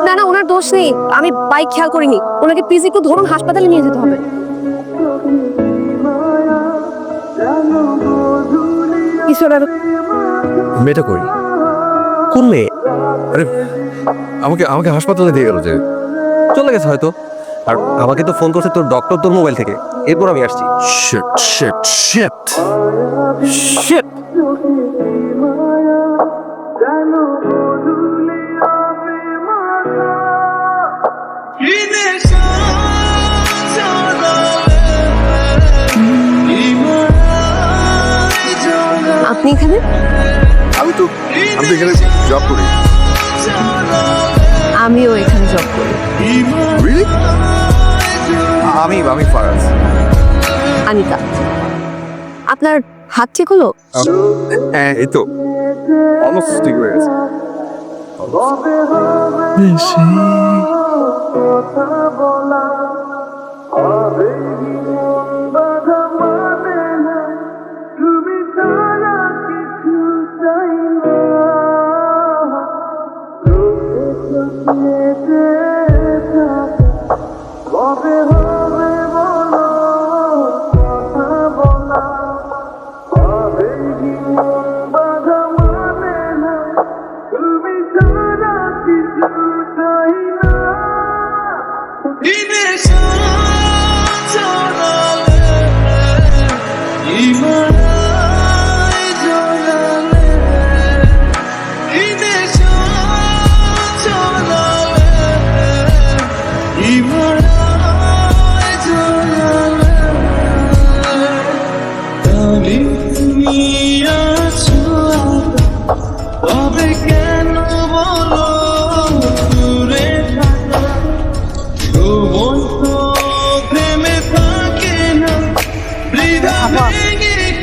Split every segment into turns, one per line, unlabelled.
না না, ওনার দোষ নেই, আমি বাইক খেয়াল করিনি। ওনাকে প্লিজ একটু ধরুন, হাসপাতালে নিয়ে যেতে হবে।
মেয়েটা করি কোন মেয়ে? আরে আমাকে আমাকে হাসপাতালে দিয়ে গেল, যে চলে গেছে হয়তো। আর আমাকে তো ফোন করছে তোর ডক্টর, তোর মোবাইল থেকে, এরপর আমি আসছি। Shit shit shit shit.
আপনি এখানে?
আমি তো এখানে জব করি।
আমিও এখানে জব করি।
Really? আমি ফারাজ।
আনিকা। আপনার হাত ঠিক হলো?
হ্যাঁ, এই তো অলমোস্ট ঠিক হয়ে গেছে।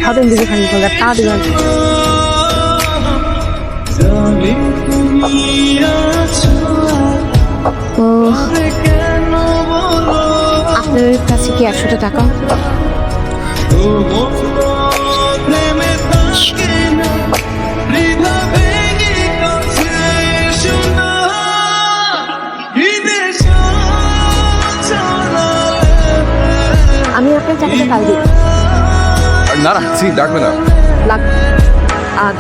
হাতের দিকে খালি করলে তা দিলাম। আপনার কাছে কি 100টা টাকা? আমি আপনার টাকাটা কাল দিই।
না না, ডাকবে না।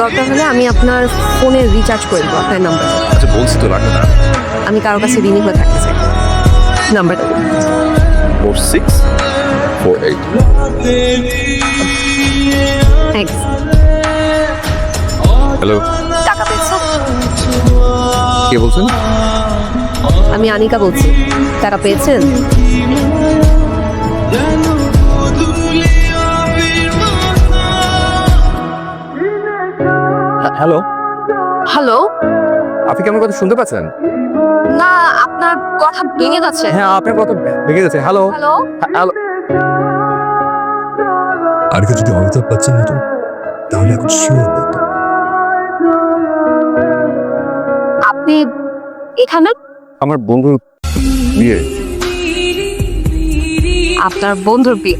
দরকার হলে আমি আপনার ফোনে রিচার্জ করে দেবো আপনার নাম্বার।
আচ্ছা বলছি তো, লাগবে না।
আমি কারোর কাছে ঋণী হয়ে থাকতে চাই। নাম্বারটা
4648।
থ্যাংকস।
হ্যালো,
টাকা পেয়েছো?
কে বলছেন?
আমি আনিকা বলছি। টাকা পেয়েছেন?
Hello
hello.
আপনি কি আমার কথা শুনতে পাচ্ছেন?
না, আপনার কথা ভেঙে যাচ্ছে।
হ্যাঁ, আপনার কথা ভেঙে যাচ্ছে। Hello
hello
hello.
আর কেউ যদি অমিতাভ বচ্চন হতো তাহলে এখন শিওর হতো।
আপনি এখানে?
আমার বন্ধুর বিয়ে।
আপনার বন্ধুর বিয়ে?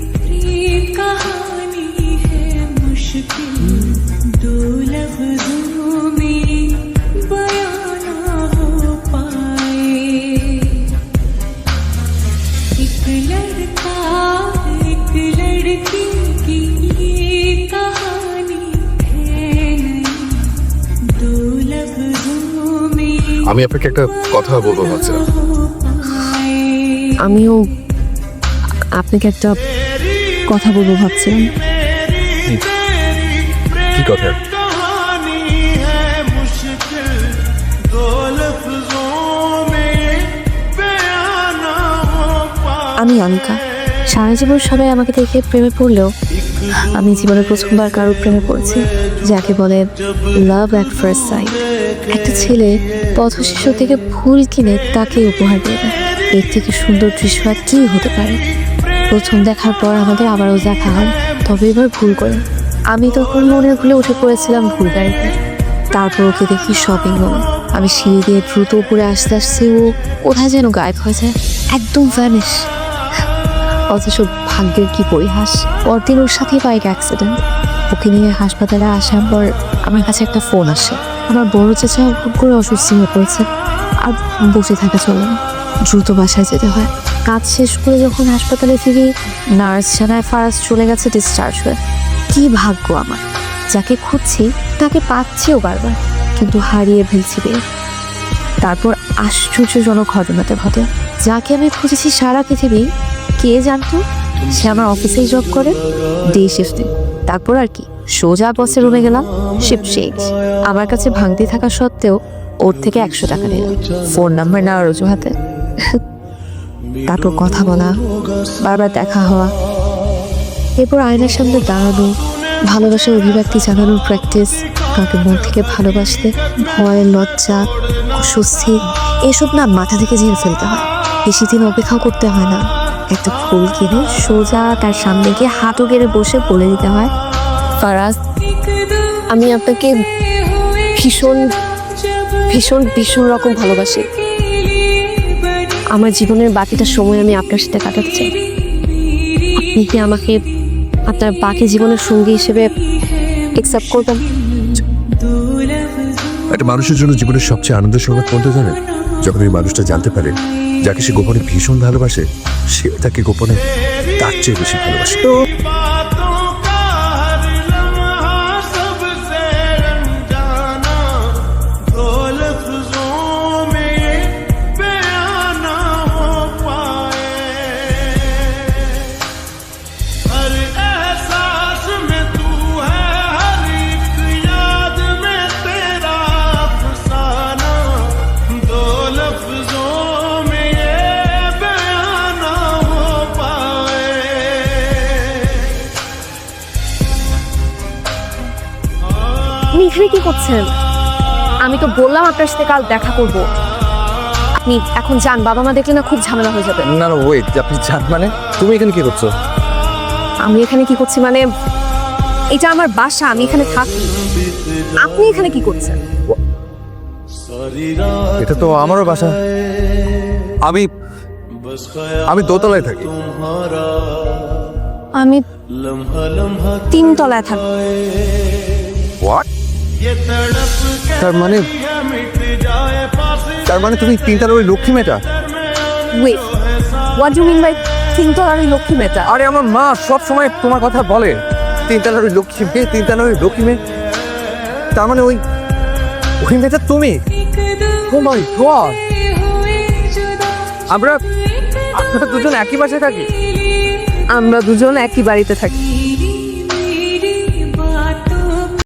আমি আপনাকে একটা কথা বলবো ভাবছিলাম।
আমিও আপনাকে একটা কথা বলবো ভাবছিলাম।
কি কথা?
আমি আনিকা। সারা জীবন সবাই আমাকে দেখে প্রেমে পড়লেও আমি জীবনে প্রথমবার কারোর প্রেমে পড়েছি, যাকে বলে লাভ অ্যাট ফার্স্ট সাইট। একটা ছেলে পথশিশু থেকে ফুল কিনে তাকে উপহার দিয়ে দেয়। এর থেকে সুন্দর দৃশ্য আর কি হতে পারে। প্রথম দেখার পর আমাদের আবারও দেখা হয়, তবে এবার ভুল করে। আমি তখন মনের ভুলে উঠে পড়েছিলাম ভুল গাড়িতে। তারপর ওকে দেখি শপিং মলে। আমি সিঁড়ি দিয়ে দ্রুত উপরে আসতে আসতে ও কোথায় যেন গায়েব হয়ে যায়, একদম ভ্যানিশ। অথচ ভাগ্যের কি পরিহাস, পরদিন ওর সাথে বাইক অ্যাক্সিডেন্ট। ওকে নিয়ে হাসপাতালে আসার পর আমার কাছে একটা ফোন আসে। আমার বড় চাচা খুব করে অসুস্থ হয়ে পড়েছে, আর বসে থাকা চলে না, দ্রুত বাসায় যেতে হয়। কাজ শেষ করে যখন হাসপাতালে ফিরি, নার্স জানায় ফারাজ চলে গেছে ডিসচার্জ হয়ে। কি ভাগ্য আমার, যাকে খুঁজছি তাকে পাচ্ছিও বারবার, কিন্তু হারিয়ে ফেলছি বের। তারপর আশ্চর্যজনক ঘটনাটা ঘটে। যাকে আমি খুঁজেছি সারা পৃথিবী, কে জানতো সে আমার অফিসেই জব করে, ডে শিফটে। তারপর আর কি, সোজা বসের রুমে গেলাম, শিফট চেঞ্জ। আমার কাছে ভাঙতি থাকা সত্ত্বেও ওর থেকে 100 টাকা নিল, ফোন নাম্বার নেওয়ার অজুহাতে। তারপর কথা বলা, বারবার দেখা হওয়া, এরপর আয়নার সামনে দাঁড়ানো, ভালোবাসার অভিব্যক্তি জানানোর প্র্যাকটিস। কাউকে মন থেকে ভালোবাসতে ভয়, লজ্জা, অস্বস্তি এসব না মাথা থেকে ঝেড়ে ফেলতে হয়। বেশি দিন অপেক্ষাও করতে হয় না। একটা ফুল কিনে সোজা তার সামনে গিয়ে হাঁটু গেড়ে বসে বলে দিতে হয়, ফারাজ, আমি আপনাকে ভীষণ ভীষণ ভীষণ রকম ভালোবাসি। আমার জীবনের বাকিটা সময় আমি আপনার সাথে কাটাতে চাই। আপনি কি আমাকে আপনার বাকি জীবনের সঙ্গী হিসেবে অ্যাকসেপ্ট করবেন?
একটা মানুষের জন্য জীবনের সবচেয়ে আনন্দের সংবাদ কোনটা জানেন? যখন ওই মানুষটা জানতে পারে যাকে সে গোপনে ভীষণ ভালোবাসে, সে তাকে গোপনে তার চেয়ে বেশি ভালোবাসে।
তো আপনি এখানে কি করছেন? আমি তো বললাম আপনার সাথে কাল দেখা করব। আপনি এখন যান, বাবা মা দেখলে না খুব ঝামেলা হয়ে যাবে।
না না ওয়েট, আপনি জান মানে তুমি এখানে কি করছো?
আমি এখানে কি করছি মানে, এটা আমার বাসা, আমি এখানে থাকি। আপনি এখানে কি করছেন?
এটা তো আমারও বাসা। আমি আমি দোতলায় থাকি।
আমি 3 তলায় থাকি।
হোয়াট? তার মানে তুমি 3 তলার ওই লক্ষ্মী মেয়েটা?
Wait, what do mean by 3 তলার ওই লক্ষ্মী মেয়েটা?
আরে আমার মা সব সময় তোমার কথা বলে, 3 তলার ওই লক্ষ্মী মেয়ে, 3 তলার ওই লক্ষ্মী মেয়ে। তার মানে ওই ওই মেয়েটা তুমি? ও মাই গড! আমরা দুজন একই বাসায় থাকি?
আমরা দুজন একই বাড়িতে থাকি।